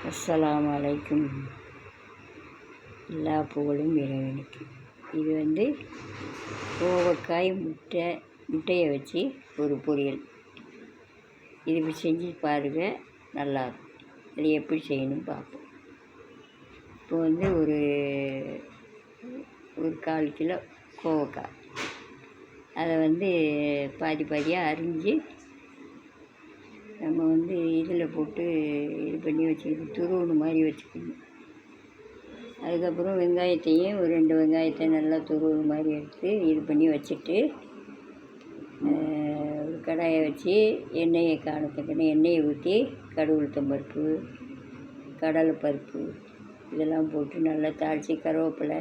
அஸ்ஸலாமு அலைக்கும். எல்லா புகழும் இறைவனுக்கு. இது வந்து கோவக்காய் முட்டையை வச்சு ஒரு பொரியல். இது செஞ்சு பாருங்கள், நல்லாயிருக்கும். அது எப்படி செய்யணும்னு பார்ப்போம். இப்போ வந்து ஒரு 1/4 கிலோ கோவக்காய், அதை வந்து பாதி பாதியாக அரிஞ்சு நம்ம வந்து இதில் போட்டு இது பண்ணி வச்சுக்கணும், துருவணு மாதிரி வச்சுக்கணும். அதுக்கப்புறம் வெங்காயத்தையும் ஒரு 2 வெங்காயத்தை நல்லா துருவணு மாதிரி எடுத்து இது பண்ணி வச்சுட்டு, ஒரு கடாயை வச்சு எண்ணெயை காணத்துக்குன்னு எண்ணெயை ஊற்றி கடுகு உளுத்தம் பருப்பு, கடலைப்பருப்பு இதெல்லாம் போட்டு நல்லா தாளித்து கருவேப்பிலை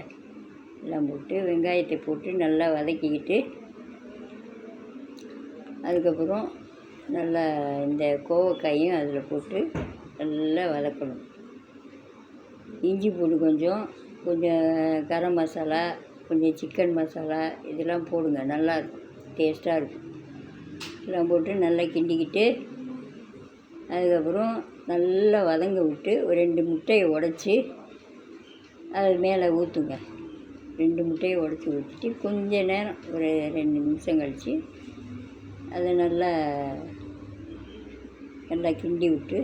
எல்லாம் போட்டு வெங்காயத்தை போட்டு நல்லா வதக்கிக்கிட்டு, அதுக்கப்புறம் நல்லா இந்த கோவக்காயும் அதில் போட்டு நல்லா வதக்கணும். இஞ்சி பூண்டு கொஞ்சம் கரம் மசாலா, கொஞ்சம் சிக்கன் மசாலா இதெல்லாம் போடுங்க, நல்லாயிருக்கும், டேஸ்ட்டாக இருக்கும். இதெல்லாம் போட்டு நல்லா கிண்டிக்கிட்டு, அதுக்கப்புறம் நல்லா வதங்க விட்டு ஒரு 2 முட்டையை உடச்சி அது மேலே ஊற்றுங்க. 2 முட்டையை உடச்சி ஊற்றிட்டு கொஞ்ச நேரம் ஒரு 2 நிமிஷம் கழித்து அதை நல்லா கிண்டி விட்டு,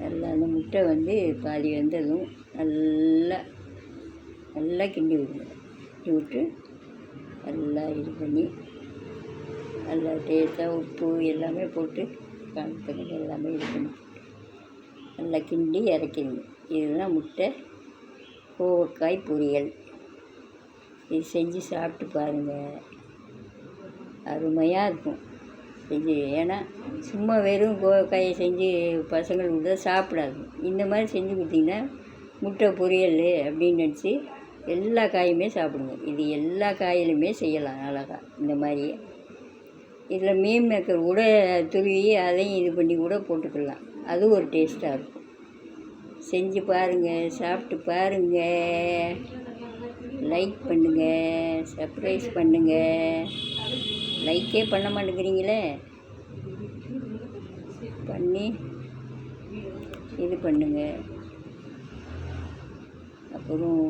நல்லா அந்த முட்டை வந்து பாதி வெந்ததும் நல்லா கிண்டி விடுங்க. கிண்டி விட்டு நல்லா இது பண்ணி நல்லா டேஸ்ட்டாக உப்பு எல்லாமே போட்டு காணத்துக்கு எல்லாமே இது பண்ணி நல்லா கிண்டி இறக்கிடுங்க. இதுதான் முட்டை கோவக்காய் பொரியல். இது செஞ்சு சாப்பிட்டு பாருங்கள், அருமையாக இருக்கும். செஞ்சு, ஏன்னா சும்மா வெறும் கோவக்காயை செஞ்சு பசங்களுக்கு கொடுத்தா சாப்பிடாது. இந்த மாதிரி செஞ்சு கொடுத்தீங்கன்னா முட்டை பொரியல் அப்படின்னு நினச்சி எல்லா காயுமே சாப்பிடுங்க. இது எல்லா காயிலுமே செய்யலாம் அழகாக. இந்த மாதிரி இதில் மீன் மேக்கர் கூட துருவி அதையும் இது பண்ணி கூட போட்டுக்கலாம். அது ஒரு டேஸ்ட்டாக இருக்கும். செஞ்சு பாருங்கள், சாப்பிட்டு பாருங்கள், லைக் பண்ணுங்கள், சப்ஸ்கிரைப் பண்ணுங்கள். லைக்கே பண்ண மாட்டேங்கிறீங்களே, பண்ணி இது பண்ணுங்கள். அப்புறம்